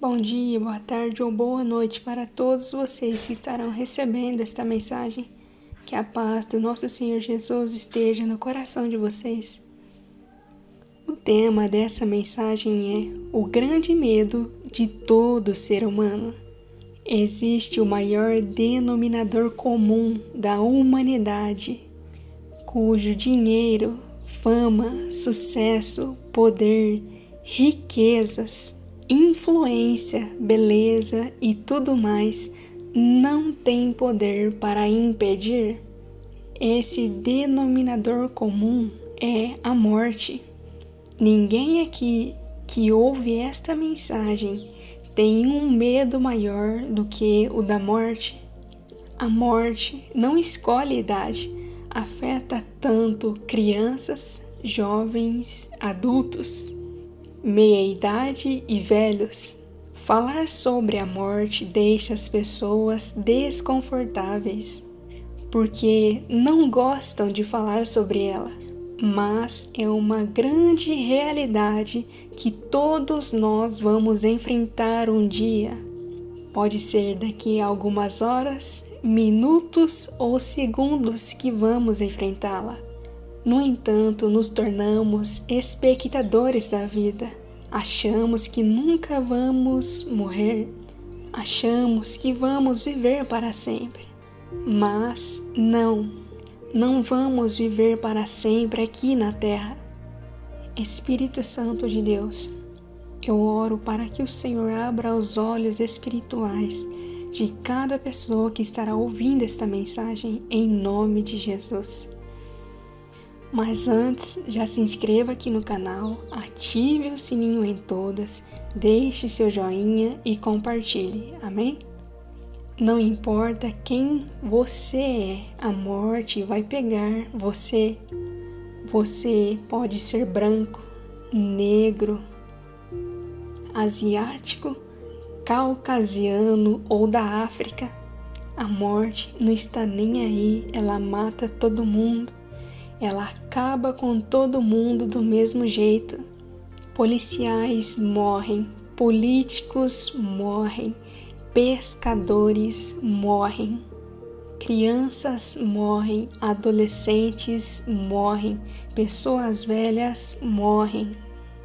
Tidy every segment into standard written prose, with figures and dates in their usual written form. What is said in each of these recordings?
Bom dia, boa tarde ou boa noite para todos vocês que estarão recebendo esta mensagem. Que a paz do nosso Senhor Jesus esteja no coração de vocês. O tema dessa mensagem é o grande medo de todo ser humano. Existe o maior denominador comum da humanidade, cujo dinheiro, fama, sucesso, poder, riquezas, influência, beleza e tudo mais não tem poder para impedir. Esse denominador comum é a morte. Ninguém aqui que ouve esta mensagem tem um medo maior do que o da morte. A morte não escolhe idade, afeta tanto crianças, jovens, adultos, meia-idade e velhos. Falar sobre a morte deixa as pessoas desconfortáveis, porque não gostam de falar sobre ela, mas é uma grande realidade que todos nós vamos enfrentar um dia. Pode ser daqui a algumas horas, minutos ou segundos que vamos enfrentá-la. No entanto, nos tornamos espectadores da vida. Achamos que nunca vamos morrer. Achamos que vamos viver para sempre. Mas não vamos viver para sempre aqui na terra. Espírito Santo de Deus, eu oro para que o Senhor abra os olhos espirituais de cada pessoa que estará ouvindo esta mensagem em nome de Jesus. Mas antes, já se inscreva aqui no canal, ative o sininho em todas, deixe seu joinha e compartilhe, amém? Não importa quem você é, a morte vai pegar você. Você pode ser branco, negro, asiático, caucasiano ou da África. A morte não está nem aí, ela mata todo mundo. Ela acaba com todo mundo do mesmo jeito. Policiais morrem, políticos morrem, pescadores morrem, crianças morrem, adolescentes morrem, pessoas velhas morrem.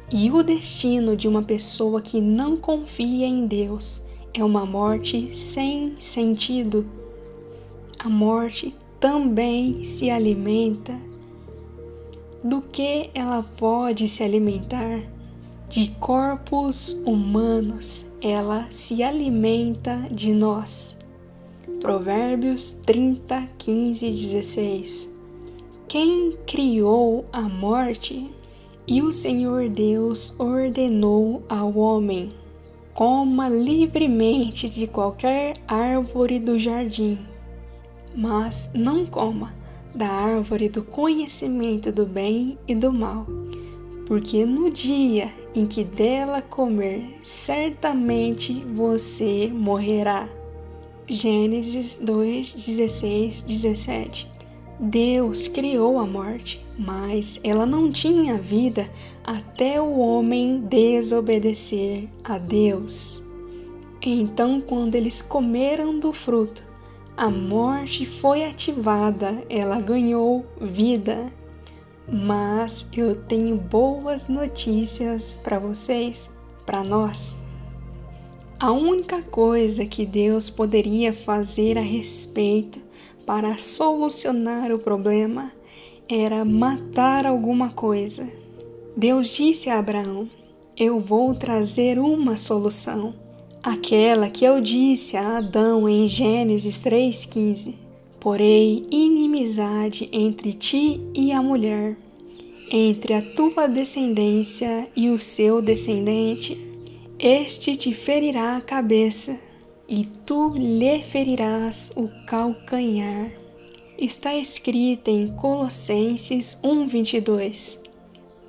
E o destino de uma pessoa que não confia em Deus é uma morte sem sentido. A morte também se alimenta. Do que ela pode se alimentar? De corpos humanos, ela se alimenta de nós. Provérbios 30, 15 e 16. Quem criou a morte? E o Senhor Deus ordenou ao homem: coma livremente de qualquer árvore do jardim, mas não coma da árvore do conhecimento do bem e do mal, porque no dia em que dela comer, certamente você morrerá. Gênesis 2, 16, 17. Deus criou a morte, mas ela não tinha vida até o homem desobedecer a Deus. Então, quando eles comeram do fruto, a morte foi ativada, ela ganhou vida. Mas eu tenho boas notícias para vocês, para nós. A única coisa que Deus poderia fazer a respeito para solucionar o problema era matar alguma coisa. Deus disse a Abraão: eu vou trazer uma solução. Aquela que eu disse a Adão em Gênesis 3,15. Porém, inimizade entre ti e a mulher, entre a tua descendência e o seu descendente. Este te ferirá a cabeça, e tu lhe ferirás o calcanhar. Está escrito em Colossenses 1:22.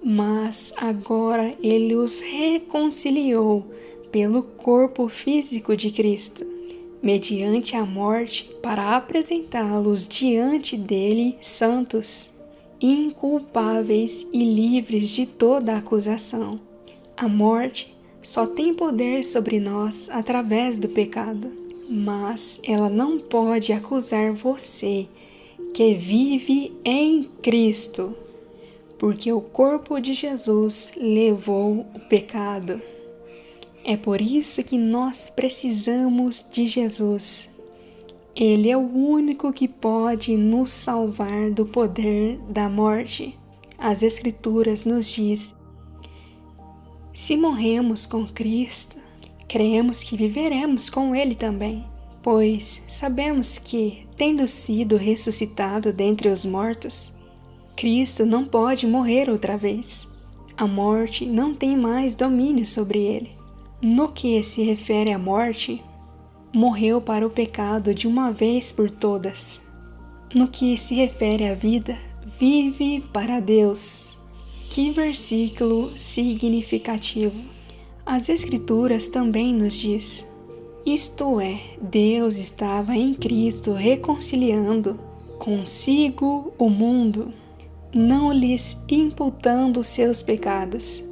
Mas agora ele os reconciliou pelo corpo físico de Cristo, mediante a morte, para apresentá-los diante dele santos, inculpáveis e livres de toda acusação. A morte só tem poder sobre nós através do pecado. Mas ela não pode acusar você que vive em Cristo, porque o corpo de Jesus levou o pecado. É por isso que nós precisamos de Jesus. Ele é o único que pode nos salvar do poder da morte. As Escrituras nos diz: se morremos com Cristo, cremos que viveremos com Ele também, pois sabemos que, tendo sido ressuscitado dentre os mortos, Cristo não pode morrer outra vez. A morte não tem mais domínio sobre ele. No que se refere à morte, morreu para o pecado de uma vez por todas. No que se refere à vida, vive para Deus. Que versículo significativo! As Escrituras também nos diz: isto é, Deus estava em Cristo reconciliando consigo o mundo, não lhes imputando seus pecados,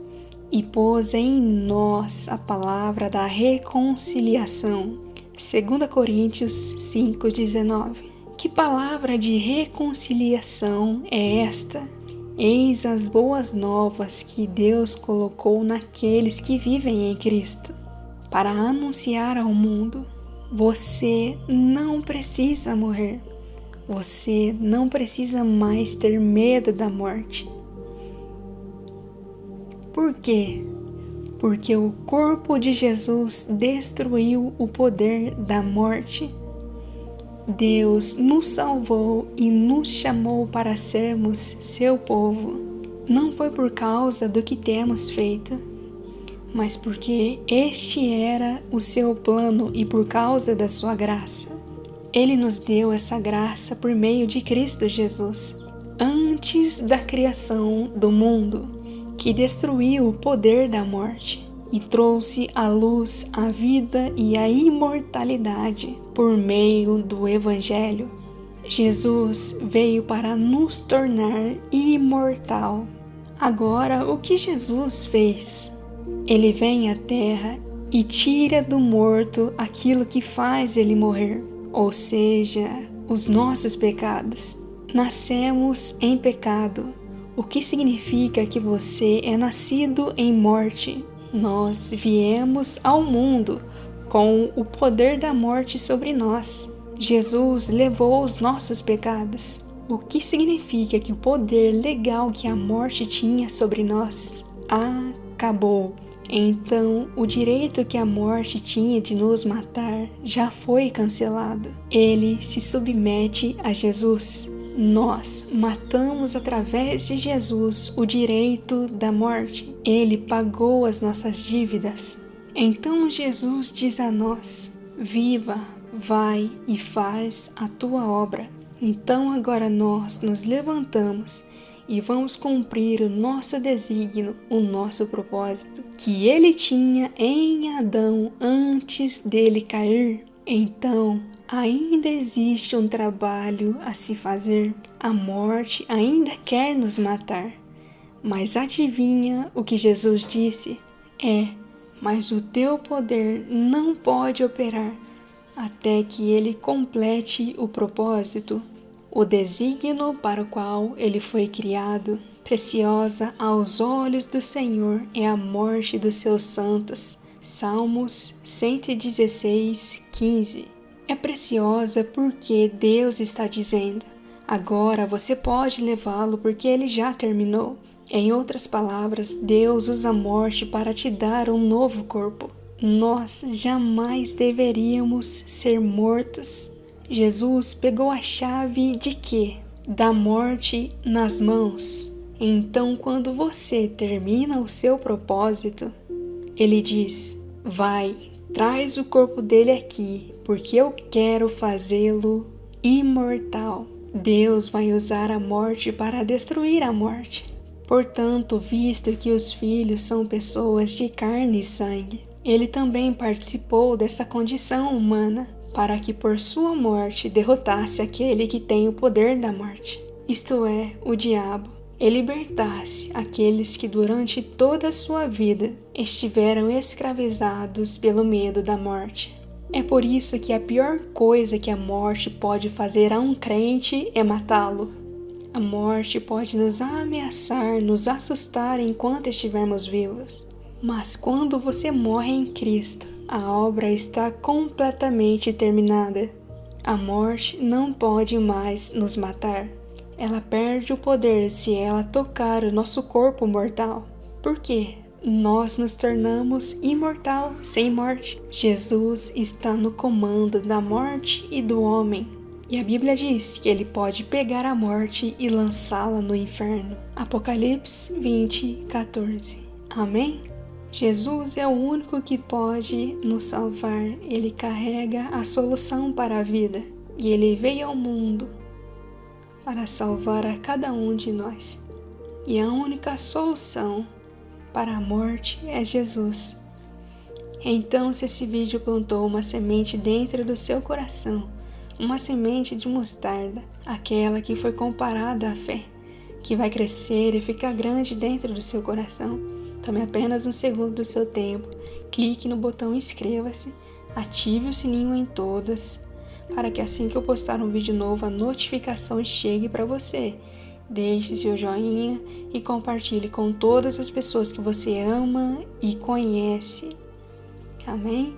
e pôs em nós a palavra da reconciliação. 2 Coríntios 5,19. Que palavra de reconciliação é esta? Eis as boas novas que Deus colocou naqueles que vivem em Cristo, para anunciar ao mundo: você não precisa morrer, você não precisa mais ter medo da morte. Por quê? Porque o corpo de Jesus destruiu o poder da morte. Deus nos salvou e nos chamou para sermos seu povo. Não foi por causa do que temos feito, mas porque este era o seu plano e por causa da sua graça. Ele nos deu essa graça por meio de Cristo Jesus, antes da criação do mundo, que destruiu o poder da morte e trouxe à luz a vida e a imortalidade por meio do Evangelho. Jesus veio para nos tornar imortal. Agora, o que Jesus fez? Ele vem à terra e tira do morto aquilo que faz ele morrer, ou seja, os nossos pecados. Nascemos em pecado, o que significa que você é nascido em morte. Nós viemos ao mundo com o poder da morte sobre nós. Jesus levou os nossos pecados, o que significa que o poder legal que a morte tinha sobre nós acabou. Então, o direito que a morte tinha de nos matar já foi cancelado. Ele se submete a Jesus. Nós matamos através de Jesus o direito da morte. Ele pagou as nossas dívidas. Então Jesus diz a nós: viva, vai e faz a tua obra. Então agora nós nos levantamos e vamos cumprir o nosso desígnio, o nosso propósito, que ele tinha em Adão antes dele cair. Então, ainda existe um trabalho a se fazer. A morte ainda quer nos matar. Mas adivinha o que Jesus disse? Mas o teu poder não pode operar até que ele complete o propósito, o desígnio para o qual ele foi criado. Preciosa aos olhos do Senhor é a morte dos seus santos. Salmos 116, 15. É preciosa porque Deus está dizendo: agora você pode levá-lo porque ele já terminou. Em outras palavras, Deus usa a morte para te dar um novo corpo. Nós jamais deveríamos ser mortos. Jesus pegou a chave de quê? Da morte nas mãos. Então, quando você termina o seu propósito, ele diz: vai, traz o corpo dele aqui, porque eu quero fazê-lo imortal. Deus vai usar a morte para destruir a morte. Portanto, visto que os filhos são pessoas de carne e sangue, ele também participou dessa condição humana, para que por sua morte derrotasse aquele que tem o poder da morte, isto é, o diabo. e libertasse aqueles que durante toda a sua vida estiveram escravizados pelo medo da morte. É por isso que a pior coisa que a morte pode fazer a um crente é matá-lo. A morte pode nos ameaçar, nos assustar enquanto estivermos vivos. Mas quando você morre em Cristo, a obra está completamente terminada. A morte não pode mais nos matar. Ela perde o poder se ela tocar o nosso corpo mortal. Por quê? Nós nos tornamos imortal sem morte. Jesus está no comando da morte e do homem. E a Bíblia diz que ele pode pegar a morte e lançá-la no inferno. Apocalipse 20:14. Amém? Jesus é o único que pode nos salvar. Ele carrega a solução para a vida. E ele veio ao mundo para salvar a cada um de nós. E a única solução para a morte é Jesus. Então, se esse vídeo plantou uma semente dentro do seu coração, uma semente de mostarda, aquela que foi comparada à fé, que vai crescer e ficar grande dentro do seu coração, tome apenas um segundo do seu tempo, clique no botão inscreva-se, ative o sininho em todas, para que assim que eu postar um vídeo novo, a notificação chegue para você. Deixe seu joinha e compartilhe com todas as pessoas que você ama e conhece. Amém?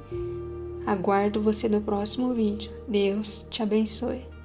Aguardo você no próximo vídeo. Deus te abençoe.